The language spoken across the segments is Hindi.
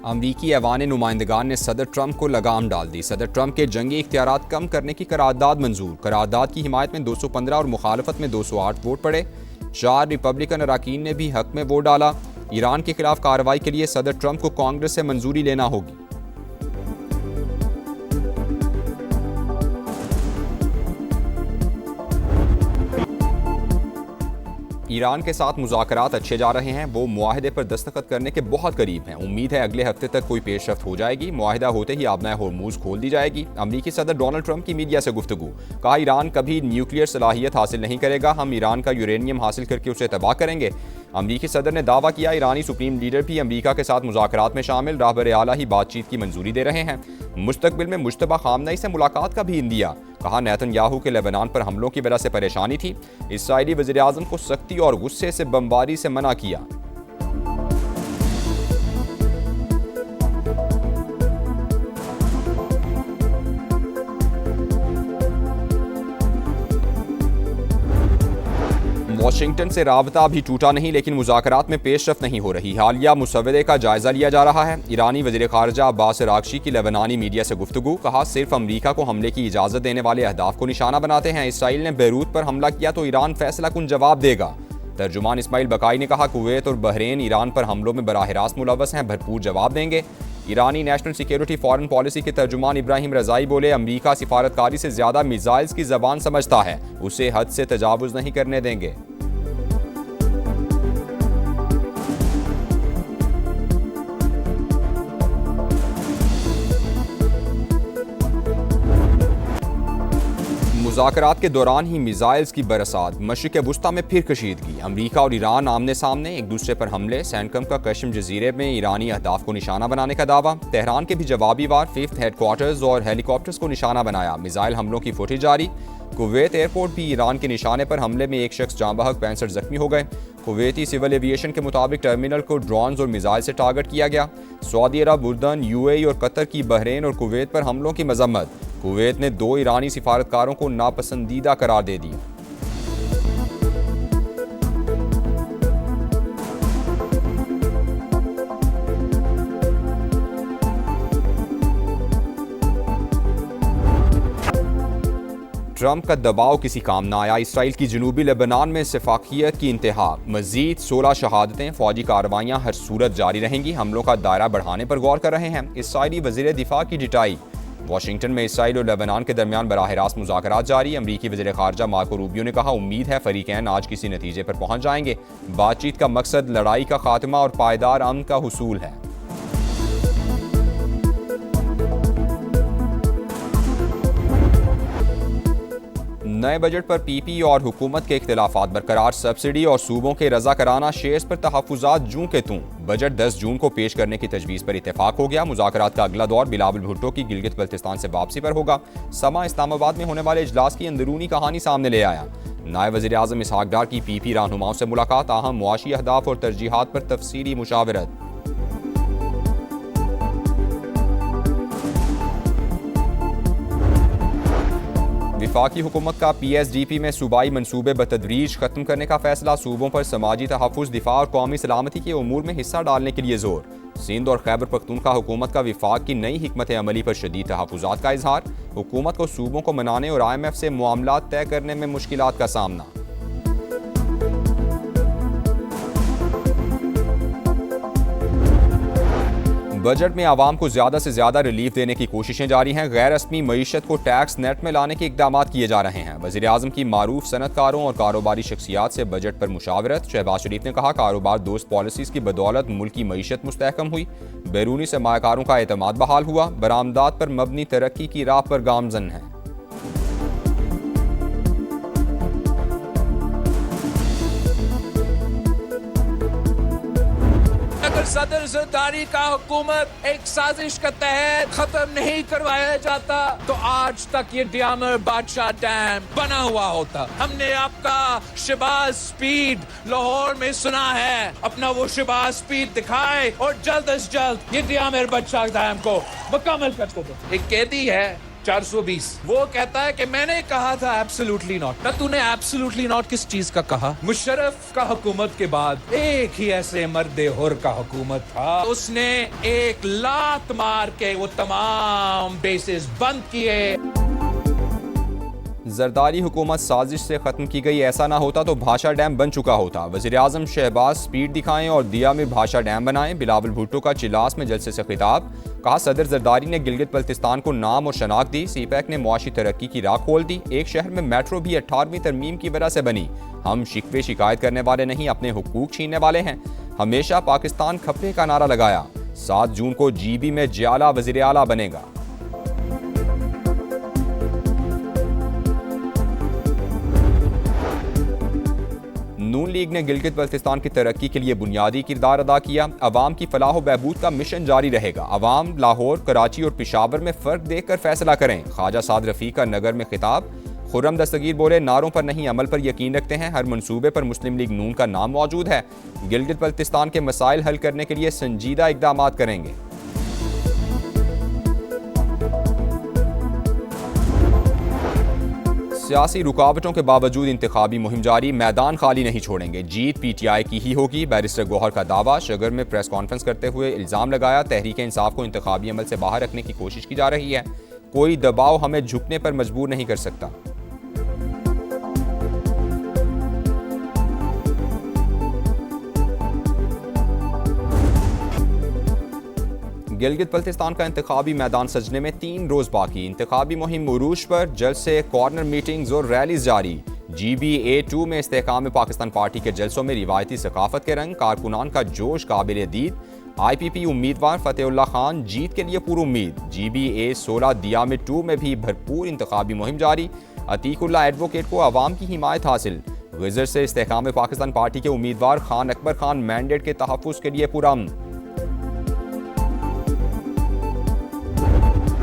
अमरीकी ऐवान नुमाइंदगान ने सदर ट्रंप को लगाम डाल दी। सदर ट्रंप के जंगी इख्तियारात कम करने की करारदाद मंजूर। करारदाद की हिमायत में 215 और मुखालफत में 208 वोट पड़े। 4 रिपब्लिकन अराकीन ने भी हक में वोट डाला। ईरान के खिलाफ कार्रवाई के लिए सदर ट्रंप को कांग्रेस से मंजूरी लेना होगी। ईरान के साथ मुज़ाकरात अच्छे जा रहे हैं। वो मुआहदे पर दस्तखत करने के बहुत करीब हैं। उम्मीद है अगले हफ्ते तक कोई पेशरफ्त हो जाएगी। मुआहदा होते ही आबनाए होर्मुज खोल दी जाएगी। अमरीकी सदर डोनाल्ड ट्रंप की मीडिया से गुफ्तगू। कहा, ईरान कभी न्यूक्लियर सलाहियत हासिल नहीं करेगा। हम ईरान का यूरेनियम हासिल करके उसे तबाह करेंगे। अमरीकी सदर ने दावा किया, ईरानी सुप्रीम लीडर भी अमरीका के साथ मुज़ाकरात में शामिल। राहबर आला ही बातचीत की मंजूरी दे रहे हैं। मुस्तकबिल में मुश्तबा खामनई से मुलाकात का भी इंदिया। कहा, नेतन्याहू के लेबनान पर हमलों की वजह से परेशानी थी। इसराइली वज़ीर आज़म को सख्ती और गुस्से से बमबारी से मना किया। वाशिंगटन से राबता भी टूटा नहीं, लेकिन मुज़ाकरात में पेशरफ्त नहीं हो रही। हालिया मुसवदे का जायजा लिया जा रहा है। ईरानी वज़ीर ख़ारजा अब्बास अराग़ची की लेबनानी मीडिया से गुफ्तगू। कहा, सिर्फ अमरीका को हमले की इजाज़त देने वाले अहदाफ को निशाना बनाते हैं। इसराइल ने बैरूत पर हमला किया तो ईरान फैसला कुन जवाब देगा। तर्जुमान इस्माइल बकाई ने कहा, कुवैत और बहरीन ईरान पर हमलों में बराह रास्त मुलव्वस हैं, भरपूर जवाब देंगे। ईरानी नेशनल सिक्योरिटी फॉरेन पॉलिसी के तर्जुमान इब्राहिम रज़ाई बोले, अमरीका सिफारतकारी से ज़्यादा मिसाइल्स की ज़बान समझता है, उसे हद से तजावुज़ नहीं करने देंगे। मुज़ाकरात के दौरान ही मिसाइल्स की बरसात। मशरिक़ वुस्ता में फिर कशीदगी। अमरीका और ईरान आमने सामने, एक दूसरे पर हमले। सैनकम का कश्म जजीरे में ईरानी अहदाफ को निशाना बनाने का दावा। तेहरान के भी जवाबी वार। 5th हेडक्वार्टर्स और हेलीकॉप्टर्स को निशाना बनाया। मिसाइल हमलों की फुटेज जारी। कुवैत एयरपोर्ट भी ईरान के निशाने पर हमले में एक शख्स जाँ बहक, 65 जख्मी हो गए। कुवैती सिविल एविएशन के मुताबिक टर्मिनल को ड्रोन्स और मिसाइल से टारगेट किया गया। सऊदी अरब, उर्दन, UAE और कतर की बहरीन और कुवैत पर हमलों की मजम्मत। कुवैत ने 2 ईरानी सिफारतकारों को नापसंदीदा करार दे दिया। ट्रंप का दबाव किसी काम न आया। इसराइल की जनूबी लेबनान में सिफाकियत की इंतहा। मजीद 16 शहादतें। फौजी कार्रवाइयाँ हर सूरत जारी रहेंगी। हमलों का दायरा बढ़ाने पर गौर कर रहे हैं। इसराइली वज़ीर दिफा की डिटाई। वाशिंगटन में इसराइल और लेबनान के दरमियान बराह रास्त मुज़ाकरात जारी। अमरीकी वज़ीर ख़ारजा मार्को रूबियो ने कहा, उम्मीद है फ़रीक़ैन आज किसी नतीजे पर पहुँच जाएंगे। बातचीत का मकसद लड़ाई का खात्मा और पायदार अमन का हुसूल है। नए बजट पर PP और हुकूमत के इख्तिलाफात बरकरार। सब्सिडी और सूबों के रज़ाकराना शेयर्स पर तहफ़्फ़ुज़ात जूं के तूं। बजट 10 जून को पेश करने की तजवीज़ पर इत्तेफाक हो गया। मुज़ाकरात का अगला दौर बिलावल भुट्टो की गिलगित बल्तिस्तान से वापसी पर होगा। समा इस्लामाबाद में होने वाले इजलास की अंदरूनी कहानी सामने ले आया। नायब वज़ीर आज़म इसहाक डार की PP रहनुमाओं से मुलाकात। अहम मुआशी अहदाफ और तरजीहात पर तफसीली मुशावरत। वफाकी हुकूमत का PSDP में सूबाई मनसूबे बतदरीज खत्म करने का फैसला। सूबों पर समाजी तहफ़्फ़ुज़, दिफा और कौमी सलामती के उमूर में हिस्सा डालने के लिए जोर। सिंध और खैबर पख्तूनख्वा हुकूमत का वफाक की नई हिकमत अमली पर शदीद तहफ़्फ़ुज़ात का इजहार। हुकूमत को सूबों को मनाने और IMF से मामलात तय करने में मुश्किलात का सामना। बजट में आवाम को ज़्यादा से ज़्यादा रिलीफ देने की कोशिशें जारी हैं। गैर रस्मी मईशत को टैक्स नेट में लाने के इक़दाम किए जा रहे हैं। वज़ीर आज़म की मारूफ सनतकारों और कारोबारी शख्सियात से बजट पर मुशावरत। शहबाज शरीफ ने कहा, कारोबार दोस्त पॉलिसीज़ की बदौलत मुल्क की मईशत मुस्तहकम हुई। बैरूनी सरमायाकारों का एतमाद बहाल हुआ। बरामदात पर मबनी तरक्की की राह पर गामजन है। अगर सदर ज़रदारी का हुकूमत एक साजिश के तहत खत्म नहीं करवाया जाता तो आज तक ये डियामर बादशाह डैम बना हुआ होता। हमने आपका शहबाज स्पीड लाहौर में सुना है, अपना वो शहबाज स्पीड दिखाए और जल्द अज जल्द ये डियामर बादशाह डैम को मुकम्मल कर दो। एक कैदी है 420। वो कहता है कि मैंने कहा था एब्सोल्युटली नॉट। ना तूने एब्सोल्युटली नॉट किस चीज का कहा? मुशर्रफ का हुकूमत के बाद एक ही ऐसे मर्दे हुर का हुकूमत था, उसने एक लात मार के वो तमाम बेसिस बंद किए। जरदारी हुकूमत साजिश से ख़त्म की गई, ऐसा ना होता तो भाषा डैम बन चुका होता। वज़ीर-ए-आज़म शहबाज स्पीड दिखाएं और दिया में भाषा डैम बनाएं। बिलावल भुट्टो का चिलास में जलसे से खिताब। कहा सदर जरदारी ने गिलगित बल्तिस्तान को नाम और शनाख्त दी। सीपैक ने मुआशी तरक्की की राह खोल दी। एक शहर में मेट्रो भी 18वीं तरमीम की वजह से बनी। हम शिकवे शिकायत करने वाले नहीं, अपने हुकूक छीनने वाले हैं। हमेशा पाकिस्तान खपे का नारा लगाया। 7 जून को GB में जियाला वज़ीर आला बनेगा। नून लीग ने गिलगित बल्तिस्तान की तरक्की के लिए बुनियादी किरदार अदा किया। अवाम की फलाह व बहबूद का मिशन जारी रहेगा। अवाम लाहौर, कराची और पेशावर में फ़र्क देखकर फैसला करें। ख्वाजा साद रफ़ी का नगर में खिताब। खुर्रम दस्तगीर बोले नारों पर नहीं अमल पर यकीन रखते हैं। हर मंसूबे पर मुस्लिम लीग नून का नाम मौजूद है। गिलगित बल्तिस्तान के मसाइल हल करने के लिए संजीदा इक़दामात करेंगे। सियासी रुकावटों के बावजूद इंतखाबी मुहिम जारी, मैदान खाली नहीं छोड़ेंगे। जीत PTI की ही होगी, बैरिस्टर गौहर का दावा। शगर में प्रेस कॉन्फ्रेंस करते हुए इल्ज़ाम लगाया तहरीक इंसाफ को इंतखाबी अमल से बाहर रखने की कोशिश की जा रही है। कोई दबाव हमें झुकने पर मजबूर नहीं कर सकता। गिलगित बल्तिस्तान का इंतखाबी मैदान सजने में 3 रोज बाकी। इंतखाबी मुहिम उरूज पर, जलसे, कॉर्नर मीटिंग्स और रैलीज जारी। GB-A2 में इस्तेहकाम पाकिस्तान पार्टी के जलसों में रिवायती सकाफत के रंग, कारकुनान का जोश काबिल दीद। IPP उम्मीदवार फतेहुल्लाह खान जीत के लिए पूरी उम्मीद। GB-A16 दिया में 2 में भी भरपूर इंतखाबी मुहिम जारी। अतीकुल्लाह एडवोकेट को अवाम की हिमायत हासिल। गुजर से इस्तेहकाम पाकिस्तान पार्टी के उम्मीदवार खान अकबर खान मैंडेट के तहफ़्फ़ुज़ के लिए पुरअमन।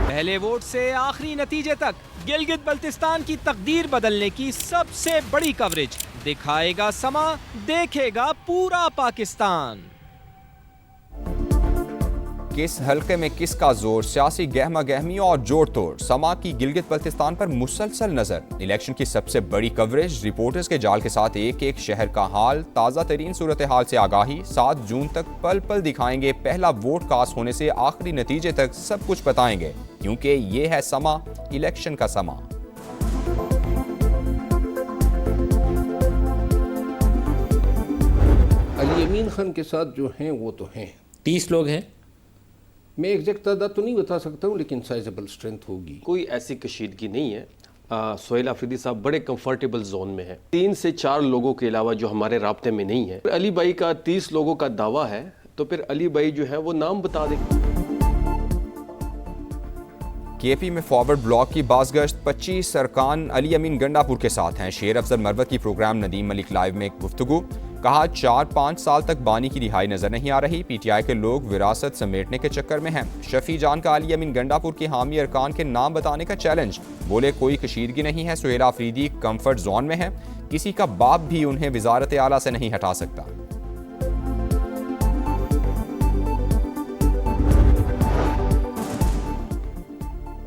पहले वोट से आखिरी नतीजे तक गिलगित बल्तिस्तान की तकदीर बदलने की सबसे बड़ी कवरेज दिखाएगा समा, देखेगा पूरा पाकिस्तान। किस हल्के में किसका जोर, सियासी गहमा गहमी और जोड़ तोड़। समा की गिलगित बल्तिस्तान पर मुसलसल नजर। इलेक्शन की सबसे बड़ी कवरेज, रिपोर्टर्स के जाल के साथ एक एक शहर का हाल, ताज़ा तरीन सूरत हाल से आगाही। 7 जून तक पल पल दिखाएंगे। पहला वोट कास्ट होने से आखिरी नतीजे तक सब कुछ बताएंगे, क्योंकि ये है समा, इलेक्शन का समा। अली अमीन खान के साथ जो हैं वो तो हैं 30 लोग हैं। मैं एग्जैक्ट तादाद तो नहीं बता सकता हूँ, लेकिन साइजेबल स्ट्रेंथ होगी। कोई ऐसी कशीदगी नहीं है। सोहेल आफरीदी साहब बड़े कंफर्टेबल जोन में है। 3 से 4 लोगों के अलावा जो हमारे राब्ते में नहीं है। अली भाई का 30 लोगों का दावा है, तो फिर अली भाई जो है वो नाम बता दें। KP में फॉरवर्ड ब्लॉक की बाज़गश्त, 25 अरकान अली अमीन गंडापुर के साथ हैं। शेर अफजल मरवत की प्रोग्राम नदीम मलिक लाइव में एक गुफ्तगू। कहा 4-5 साल तक बानी की रिहाई नजर नहीं आ रही। PTI के लोग विरासत समेटने के चक्कर में हैं। शफी जान का अली अमीन गंडापुर के हामी अरकान के नाम बताने का चैलेंज। बोले कोई कशीदगी नहीं है। सोहेल आफरीदी कंफर्ट जोन में है, किसी का बाप भी उन्हें वजारत आला से नहीं हटा सकता।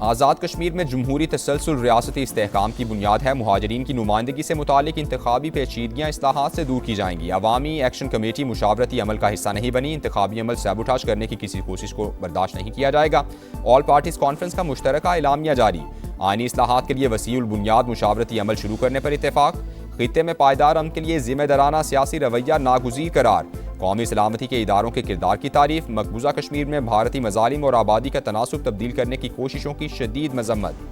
आज़ाद कश्मीर में जमहूरी तसलसल रियासती इस्तेहकाम की बुनियाद है। मुहाजिरीन की नुमाइंदगी से मुतालिक इंतखाबी पेचीदगियाँ इस्लाहात से दूर की जाएंगी। अवामी एक्शन कमेटी मुशावरती अमल का हिस्सा नहीं बनी। इंतखाबी अमल सैबोटाज करने की किसी कोशिश को बर्दाश्त नहीं किया जाएगा। ऑल पार्टीज कॉन्फ्रेंस का मुश्तरका एलामिया जारी। आईनी इस्लाहात के लिए वसीउल बुनियाद मुशावरती अमल शुरू करने पर इत्तेफाक। खित्ते में पायदार अमन के लिए जिम्मेदाराना सियासी रवैया नागुज़ीर करार। कौमी सलामती के इदारों के किरदार की तारीफ। मकबूजा कश्मीर में भारतीय मजालिम और आबादी का तनासुब तब्दील करने की कोशिशों की शदीद मजम्मत।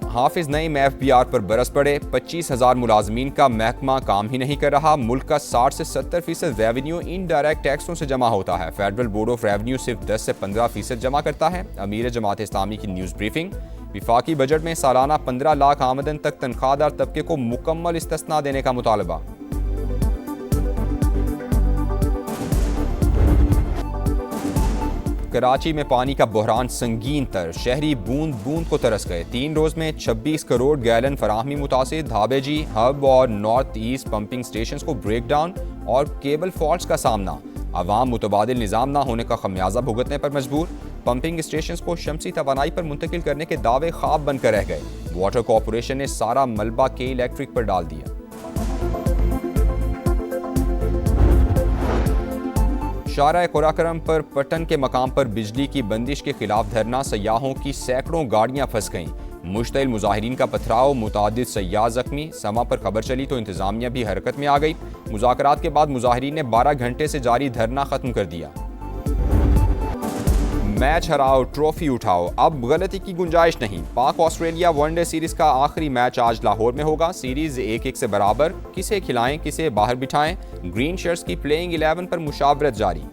हाफिज नईम FBR पर बरस पड़े। 25,000 मुलाजमीन का महकमा काम ही नहीं कर रहा। मुल्क का 60 से 70% रेवेन्यू इनडायरेक्ट टैक्सों से जमा होता है। फेडरल बोर्ड ऑफ रेवेन्यू सिर्फ 10 से 15% जमा करता है। अमीर जमात इस्लामी की न्यूज़ ब्रीफिंग। विफाकी बजट में सालाना 15 लाख आमदन तक तनख्वाहदार तबके को मुकम्मल इस्तिस्ना देने का मुतालबा। कराची में पानी का बहरान संगीन तर। शहरी बूंद बूंद को तरस गए। 3 रोज में 26 करोड़ गैलन फराहमी मुतासिर। धाबेजी, हब और नॉर्थ ईस्ट पंपिंग स्टेशन को ब्रेक डाउन। और केबल फॉल्ट्स का सामना। अवाम मुतबादिल निज़ाम ना होने का खमियाजा भुगतने पर मजबूर। पंपिंग स्टेशन को शमसी तवानाई पर मुंतकिल करने के दावे ख्वाब बनकर रह गए। वाटर कॉरपोरेशन ने सारा मलबा के इलेक्ट्रिक पर डाल दिया। शारा कुराकरम पर पटन के मकाम पर बिजली की बंदिश के खिलाफ धरना। सयाहों की सैकड़ों गाड़ियां फंस गईं। मुश्तइल मुजाहिरीन का पथराव, मुतादिद सयाह जख्मी। समा पर खबर चली तो इंतजामिया भी हरकत में आ गई। मुज़ाकरात के बाद मुजाहिरीन ने 12 घंटे से जारी धरना खत्म कर दिया। मैच हराओ, ट्रॉफी उठाओ, अब गलती की गुंजाइश नहीं। पाक ऑस्ट्रेलिया वनडे सीरीज का आखिरी मैच आज लाहौर में होगा। सीरीज 1-1 से बराबर। किसे खिलाएं, किसे बाहर बिठाएं, ग्रीन शर्ट्स की प्लेइंग 11 पर मुशावरत जारी।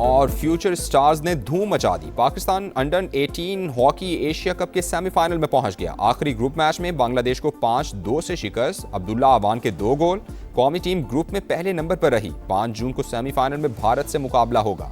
और फ्यूचर स्टार्स ने धूम मचा दी। Pakistan under 18 hockey Asia cup के सेमीफाइनल में पहुंच गया। आखिरी ग्रुप मैच में बांग्लादेश को 5-2 से शिकस्त। अब्दुल्ला अवान के 2 गोल। कौमी टीम ग्रुप में पहले नंबर पर रही। 5 जून को सेमीफाइनल में भारत से मुकाबला होगा।